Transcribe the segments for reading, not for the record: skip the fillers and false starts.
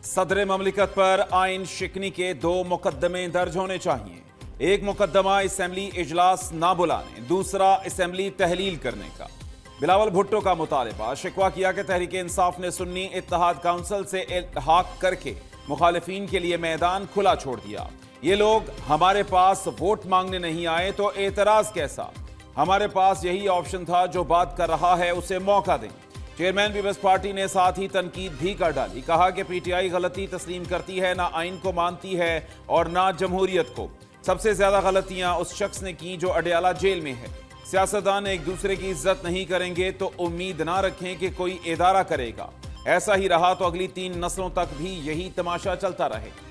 सदर ममलिकत पर आइन शिकनी के 2 मुकदमे दर्ज होने चाहिए। एक मुकदमा असेंबली इजलास ना बुलाने, दूसरा असेंबली तहलील करने का। बिलावल भुट्टो का मुतालबा, शिकवा किया कि तहरीक इंसाफ ने सुन्नी इत्तेहाद काउंसिल से इल्तिहाक करके मुखालिफिन के लिए मैदान खुला छोड़ दिया। ये लोग हमारे पास वोट मांगने नहीं आए तो एतराज कैसा? हमारे पास यही ऑप्शन था, जो बात कर रहा है उसे मौका दें। चेयरमैन पीपल्स पार्टी ने साथ ही तनकीद भी कर डाली। कहा कि पीटीआई गलती तस्लीम करती है, ना आइन को मानती है और ना जमहूरियत को। सबसे ज्यादा गलतियां उस शख्स ने की जो अडयाला जेल में है। सियासतदान एक दूसरे की इज्जत नहीं करेंगे तो उम्मीद ना रखें कि कोई इदारा करेगा। ऐसा ही रहा तो अगली 3 नस्लों तक भी यही तमाशा चलता रहेगा।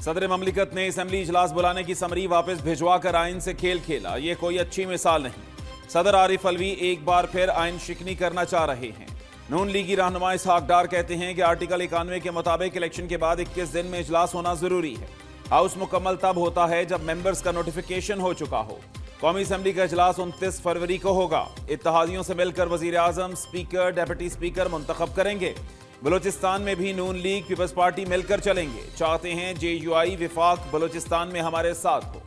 सदर ममलिकत ने असेंबली इजलास बुलाने की समरी वापस भिजवाकर आइन से खेल खेला। यह कोई अच्छी मिसाल नहीं। सदर आरिफ अलवी एक बार फिर आइन शिकनी करना चाह रहे हैं। नून लीगी रहनुमा इसहाक डार कहते हैं कि आर्टिकल 91 के मुताबिक इलेक्शन के बाद 21 दिन में इजलास होना जरूरी है। हाउस मुकम्मल तब होता है जब मेंबर्स का नोटिफिकेशन हो चुका हो। कौमी असेंबली का इजलास 29 फरवरी को होगा। इत्तेहादियों से मिलकर वजीर आजम, स्पीकर, डिप्टी स्पीकर मुंतखब करेंगे। बलूचिस्तान में भी नून लीग पीपल्स पार्टी मिलकर चलेंगे। चाहते हैं JUI विफाक बलूचिस्तान में हमारे साथ हो।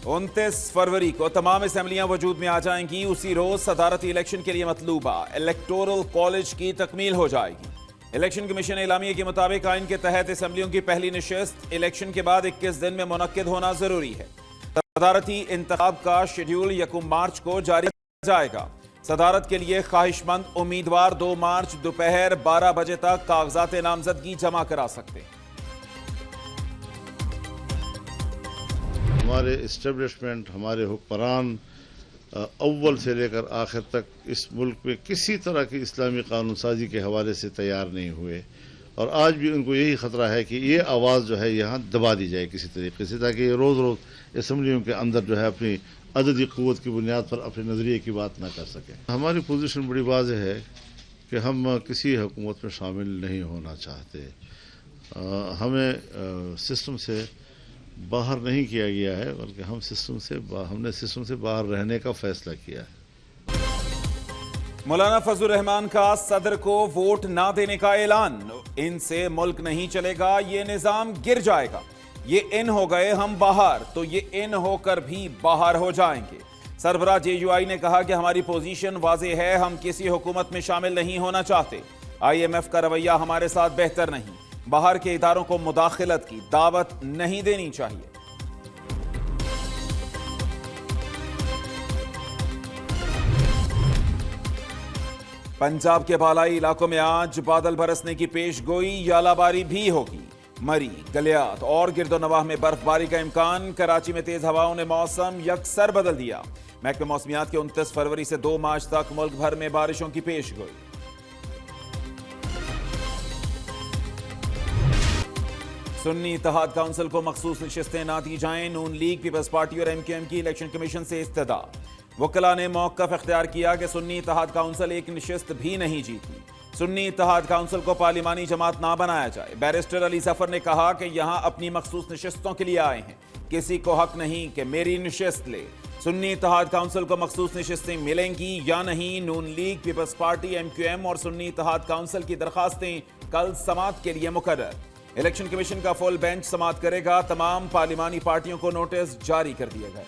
उनतीस फरवरी को तमाम असेंबलियां वजूद में आ जाएंगी। उसी रोज सदारती इलेक्शन के लिए मतलूबा इलेक्टोरल कॉलेज की तकमील हो जाएगी। इलेक्शन कमीशन एलामिया के मुताबिक आइन के तहत असेंबलियों की पहली नशिस्त इलेक्शन के बाद 21 दिन में मुनक्किद होना जरूरी है। सदारती इंतखाब का शेड्यूल 1 मार्च को जारी किया जाएगा। सदारत के लिए ख्वाहिशमंद उम्मीदवार 2 मार्च दोपहर 12 बजे तक कागजात नामजदगी जमा करा सकते हैं। हमारे इस्टेब्लिशमेंट, हमारे हुक्मरान अव्वल से लेकर आखिर तक इस मुल्क में किसी तरह की इस्लामी कानून साजी के हवाले से तैयार नहीं हुए, और आज भी उनको यही ख़तरा है कि ये आवाज़ जो है यहाँ दबा दी जाए किसी तरीके से, ताकि ये रोज़ रोज़ असम्बलियों के अंदर जो है अपनी अददी क़ुव्वत की बुनियाद पर अपने नज़रिए की बात ना कर सकें। हमारी पोजीशन बड़ी वाज़ेह है कि हम किसी हुकूमत में शामिल नहीं होना चाहते। हमें सिस्टम से बाहर नहीं किया गया है, बल्कि हमने सिस्टम से बाहर रहने का फैसला किया है। मौलाना फजलुर रहमान का सदर को वोट ना देने का ऐलान। इनसे मुल्क नहीं चलेगा, ये निजाम गिर जाएगा। ये इन हो गए, हम बाहर, तो ये इन होकर भी बाहर हो जाएंगे। सरबराह JUI ने कहा कि हमारी पोजीशन वाज़ेह है, हम किसी हुकूमत में शामिल नहीं होना चाहते। IMF का रवैया हमारे साथ बेहतर नहीं। बाहर के इदारों को मुदाखलत की दावत नहीं देनी चाहिए। पंजाब के बालाई इलाकों में आज बादल बरसने की पेशगोई, यालाबारी भी होगी। मरी, गलियात और गिरदोनवाह में बर्फबारी का इम्कान। कराची में तेज हवाओं ने मौसम यकसर बदल दिया। महकमे मौसमियात के 29 फरवरी से 2 मार्च तक मुल्क भर में बारिशों की पेशगोई। सुन्नी इत्तेहाद काउंसिल को मखसूस नशिस्तें ना दी जाएं। नून लीग, पीपल्स पार्टी और MQM की इलेक्शन कमीशन से इस्तदा। वकला ने मौक़िफ़ इख्तियार किया कि सुन्नी इत्तेहाद काउंसिल एक नशिस्त भी नहीं जीती। सुन्नी इत्तेहाद काउंसिल को पार्लिमानी जमात ना बनाया जाए। बैरिस्टर अली जफर ने कहा कि यहाँ अपनी मखसूस नशिस्तों के लिए आए हैं, किसी को हक नहीं कि मेरी नशिस्त ले। सुन्नी इत्तेहाद काउंसिल को मखसूस नशिस्तें मिलेंगी या नहीं? नून लीग, पीपल्स पार्टी, MQM और सुन्नी इत्तेहाद काउंसिल की दरखास्तें कल समात के लिए मुकर्रर। इलेक्शन कमीशन का फुल बेंच समात करेगा। तमाम पार्लिमानी पार्टियों को नोटिस जारी कर दिए गए।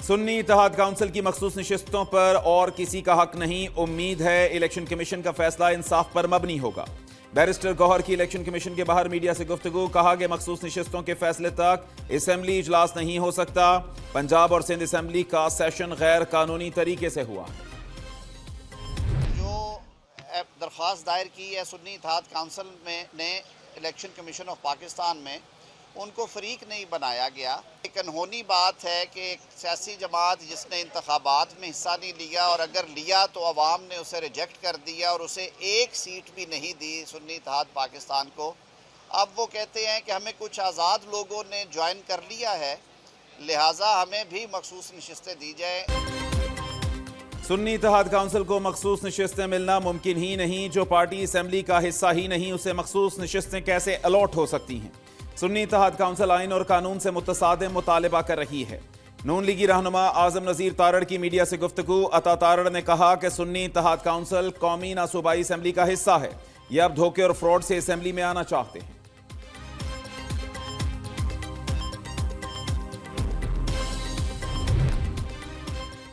सुन्नी इत्तेहाद काउंसिल की मखसूस नशिस्तों पर और किसी का हक नहीं। उम्मीद है इलेक्शन कमीशन का फैसला इंसाफ पर मबनी होगा। बैरिस्टर गौहर की इलेक्शन कमीशन के बाहर मीडिया से गुफ्तगू। कहा कि मखसूस नशिस्तों के फैसले तक असेंबली इजलास नहीं हो सकता। पंजाब और सिंध असेंबली का सेशन गैर कानूनी तरीके से हुआ। जो दरख्वास्त दायर की है सुन्नी इत्तेहाद काउंसिल ने इलेक्शन कमीशन ऑफ पाकिस्तान में, उनको फरीक नहीं बनाया गया। एक अनहोनी बात है कि एक सियासी जमात जिसने इंतखाबात में हिस्सा नहीं लिया, और अगर लिया तो अवाम ने उसे रिजेक्ट कर दिया और उसे एक सीट भी नहीं दी सुन्नी इत्तेहाद पाकिस्तान को। अब वो कहते हैं कि हमें कुछ आज़ाद लोगों ने ज्वाइन कर लिया है, लिहाजा हमें भी मखसूस नशिस्तें दी जाए। सुन्नी इत्तेहाद काउंसिल को मखसूस नशिस्तें मिलना मुमकिन ही नहीं। जो पार्टी असेंबली का हिस्सा ही नहीं, उसे मखसूस नशिस्तें कैसे अलॉट हो सकती हैं? सुन्नी इत्तेहाद काउंसिल आइन और कानून से मुतसादिम मुतालबा कर रही है। नून लीगी रहनुमा आजम नज़ीर तारड़ की मीडिया से गुफ्तगू। अता तारड़ ने कहा कि सुन्नी इत्तेहाद काउंसिल कौमी ना सूबाई असेंबली का हिस्सा है। ये अब धोखे और फ्रॉड से असेंबली में आना चाहते हैं।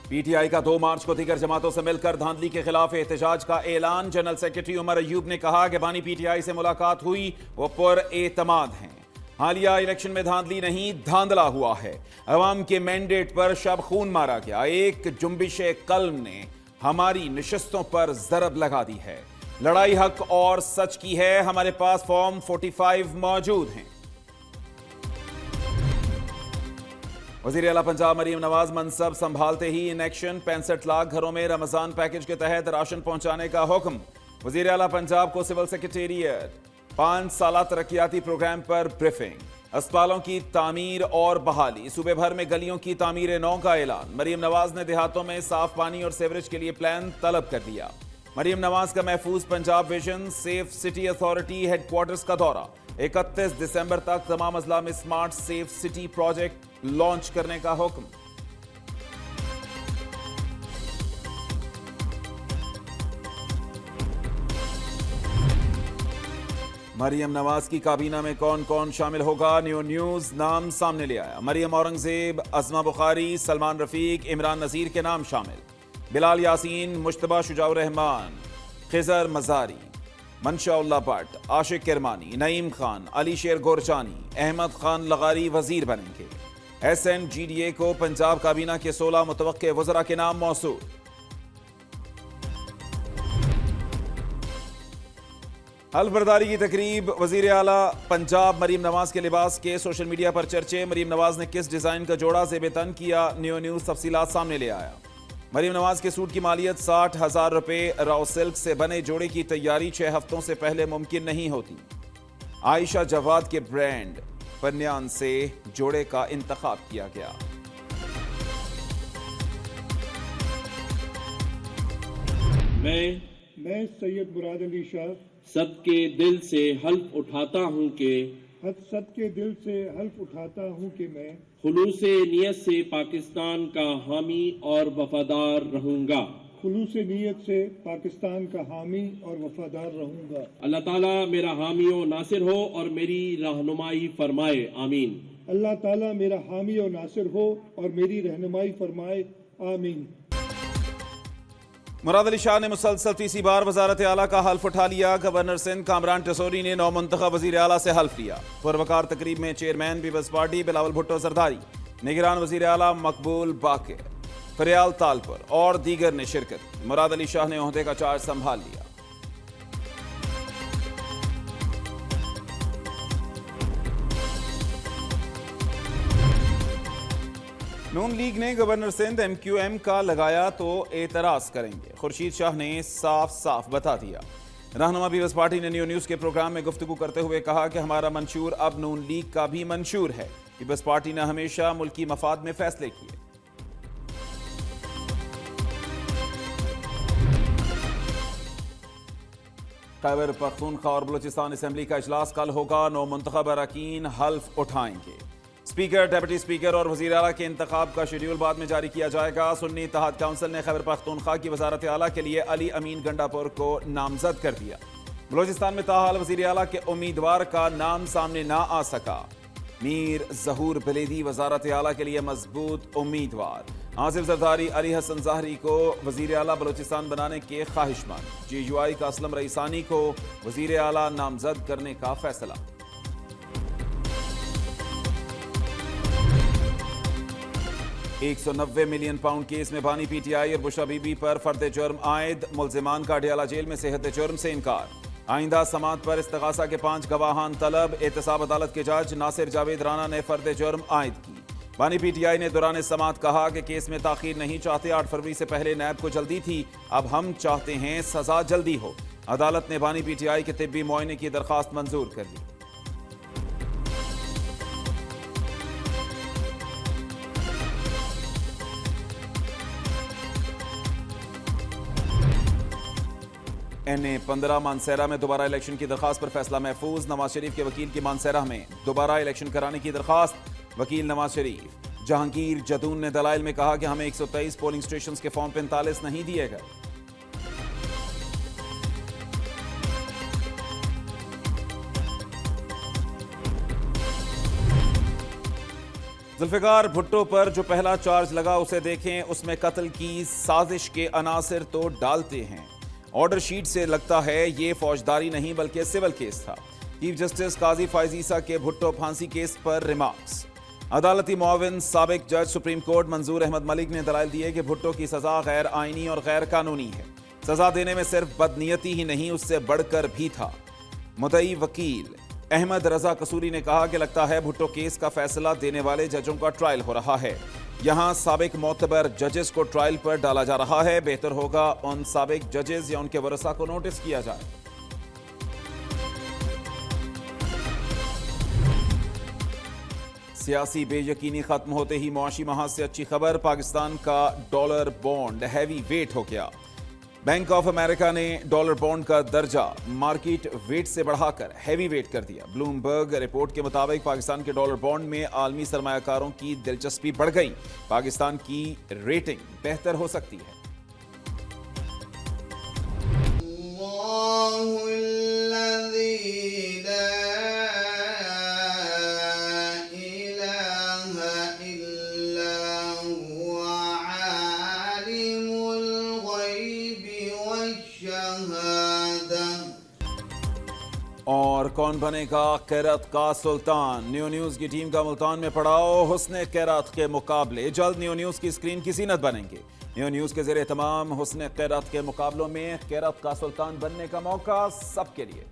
पीटीआई का 2 मार्च को दीगर जमातों से मिलकर धांधली के खिलाफ एहतजाज का ऐलान। जनरल सेक्रेटरी उमर अयूब ने कहा कि बानी पीटीआई से मुलाकात हुई, वो पुरएतमाद हैं। हालिया इलेक्शन में धांधली नहीं, धांधला हुआ है। अवाम के मैंडेट पर शब खून मारा गया। एक जुम्बिश कल्म ने हमारी नशिस्तों पर जरब लगा दी है। लड़ाई हक और सच की है। हमारे पास फॉर्म 45 मौजूद हैं। वज़ीर आला पंजाब मरीम नवाज मनसब संभालते ही इन एक्शन। 65 लाख घरों में रमजान पैकेज के तहत राशन पहुंचाने का हुक्म। वज़ीर आला पंजाब को सिविल सेक्रेटेरिएट 5 साला तरक्याती प्रोग्राम पर ब्रीफिंग। अस्पतालों की तामीर और बहाली। सूबे भर में गलियों की तामीर नौ का ऐलान। मरीम नवाज ने देहातों में साफ पानी और सीवरेज के लिए प्लान तलब कर दिया। मरीम नवाज का महफूज Punjab vision safe city authority headquarters का दौरा। 31 दिसंबर तक तमाम अजला में smart safe city project launch करने का हुक्म। मरियम नवाज की काबीना में कौन कौन शामिल होगा? न्यूज नाम सामने ले आया। मरियम औरंगजेब, अज़मा बुखारी, सलमान रफीक, इमरान नज़ीर के नाम शामिल। बिलाल यासीन, मुश्तबा शुजाउर रहमान, खिजर मजारी, मनशाउल्लाह भट्ट, आशिक किरमानी, नईम खान, अली शेर गोरचानी, अहमद खान लगारी वजीर बनेंगे। SNGDA को पंजाब काबीना के 16 मुतवक्के वज़रा के नाम मौसूल। हल्फ बर्दारी की तकरीब। वजीर आला पंजाब मरीम नवाज के लिबास के सोशल मीडिया पर चर्चे। मरीम नवाज ने किस डिजाइन का जोड़ा ज़ेब-ए-तन किया? न्यूज़ तफसीलात सामने ले आया। मरीम नवाज के सूट की मालियत 60,000 रुपए। राव सिल्क से बने जोड़े की तैयारी 6 हफ्तों से पहले मुमकिन नहीं होती। आयशा जवाद के ब्रांड पन्यान से जोड़े का इंतखाब किया गया। मैं सैयद मुराद अली शाह सबके दिल से हल्फ उठाता हूँ कि सबके दिल से हल्फ उठाता हूँ कि मैं खुलूसे नियत से पाकिस्तान का हामी और वफादार रहूंगा। खुलूस नीयत से पाकिस्तान का हामी और वफादार रहूंगा। अल्लाह ताला मेरा हामी और नासिर हो और मेरी रहनुमाई फरमाए, आमीन। अल्लाह ताला मेरा हामी और नासिर हो और मेरी रहनुमाई फरमाए, आमीन। मुराद अली शाह ने मुसलसल तीसरी बार वजारत आला का हल्फ उठा लिया। गवर्नर सिंध कामरान टसोरी ने नौमुंतखब वजीर आला से हल्फ लिया। पुरवकार तकरीब में chairman people's party Bilawal Bhutto Zardari, निगरान वजीर आला मकबूल बाकिर, फरियाल तालपुर और दीगर ने शिरकत की। मुराद अली शाह ने ओहदे का चार्ज संभाल लिया। नून लीग ने गवर्नर सिंध MQM का लगाया तो एतराज करेंगे। खुर्शीद शाह ने साफ साफ बता दिया। रहनुमा पीपल्स पार्टी ने न्यूज़ के प्रोग्राम में गुफ्तगू करते हुए कहा कि हमारा मंशूर अब नून लीग का भी मंशूर है। पीपल्स पार्टी ने हमेशा मुल्की मफाद में फैसले किए। खैबर पख्तूनख्वा और बलूचिस्तान असेंबली का इजलास कल होगा। नौ मुंतखब अरकान हल्फ उठाएंगे। स्पीकर, डेप्यूटी स्पीकर और वज़ीर आला के इंतखाब का शेड्यूल बाद में जारी किया जाएगा। सुन्नी इत्तेहाद काउंसिल ने खैबर पख्तूनख्वा की वजारत आला के लिए अली अमीन गंडापुर को नामजद कर दिया। बलूचिस्तान में ताहाल वज़ीर आला के उम्मीदवार का नाम सामने ना आ सका। मीर जहूर बलेदी वजारत आला के लिए मजबूत उम्मीदवार। आसिफ जरदारी अली हसन ज़ाहरी को वज़ीर आला बलूचिस्तान बनाने के ख्वाहिशमंद। GUI का असलम रईसानी को वज़ीर आला नामजद करने का फैसला। £190 मिलियन केस में बानी PTI और बुशरा बीबी पर फर्द जुर्म आयद। मुल्जिमान का अडियाला जेल में सेहत जुर्म से इनकार। आइंदा समात पर इस्तगासा के 5 गवाहान तलब। एहतसाब अदालत के जज नासिर जावेद राना ने फर्द जुर्म आयद की। बानी PTI ने दौरान समात कहा कि केस में ताखीर नहीं चाहते। 8 फरवरी से पहले नैब को जल्दी थी, अब हम चाहते हैं सजा जल्दी हो। अदालत ने बानी PTI के तिब्बी मुआयने की दरखास्त मंजूर कर ली। NA-15 मानसेरा में दोबारा इलेक्शन की दरखास्त पर फैसला महफूज। नवाज शरीफ के वकील की मानसेरा में दोबारा इलेक्शन कराने की दरखास्त। वकील नवाज शरीफ जहांगीर जदून ने दलाइल में कहा कि हमें 123 पोलिंग स्टेशन के फॉर्म 45 नहीं दिए गए। जुल्फिकार भुट्टो पर जो पहला चार्ज लगा उसे देखें, उसमें कत्ल की साजिश के अनासिर तो डालते हैं। ऑर्डर शीट से लगता है ये फौजदारी नहीं बल्कि सिविल केस था। चीफ जस्टिस काजी फायज ईसा के भुट्टो फांसी केस पर रिमार्क्स। अदालती मुआविन साबिक जज सुप्रीम कोर्ट मंजूर अहमद मलिक ने दलाइल दिए कि भुट्टो की सजा गैर आईनी और गैर कानूनी है। सजा देने में सिर्फ बदनीयती ही नहीं, उससे बढ़कर भी था। मुद्दई वकील अहमद रजा कसूरी ने कहा कि लगता है भुट्टो केस का फैसला देने वाले जजों का ट्रायल हो रहा है। यहां साबिक मोतबर जजेस को ट्रायल पर डाला जा रहा है। बेहतर होगा उन साबिक जजेस या उनके वरसा को नोटिस किया जाए। सियासी बेयकीनी खत्म होते ही मुआशी महाज से अच्छी खबर, पाकिस्तान का डॉलर बॉन्ड हैवी वेट हो गया। बैंक ऑफ अमेरिका ने डॉलर बॉन्ड का दर्जा मार्केट वेट से बढ़ाकर हैवी वेट कर दिया। ब्लूमबर्ग रिपोर्ट के मुताबिक पाकिस्तान के डॉलर बॉन्ड में आलमी सरमायाकारों की दिलचस्पी बढ़ गई। पाकिस्तान की रेटिंग बेहतर हो सकती है। और कौन बनेगा कैरात का सुल्तान? न्यू न्यूज की टीम का मुल्तान में पड़ाव हुस्ने कैरात के मुकाबले। जल्द न्यू न्यूज की स्क्रीन की ज़ीनत बनेंगे। न्यू न्यूज के ज़रिए तमाम हुस्ने कैरात के मुकाबलों में कैरात का सुल्तान बनने का मौका सबके लिए।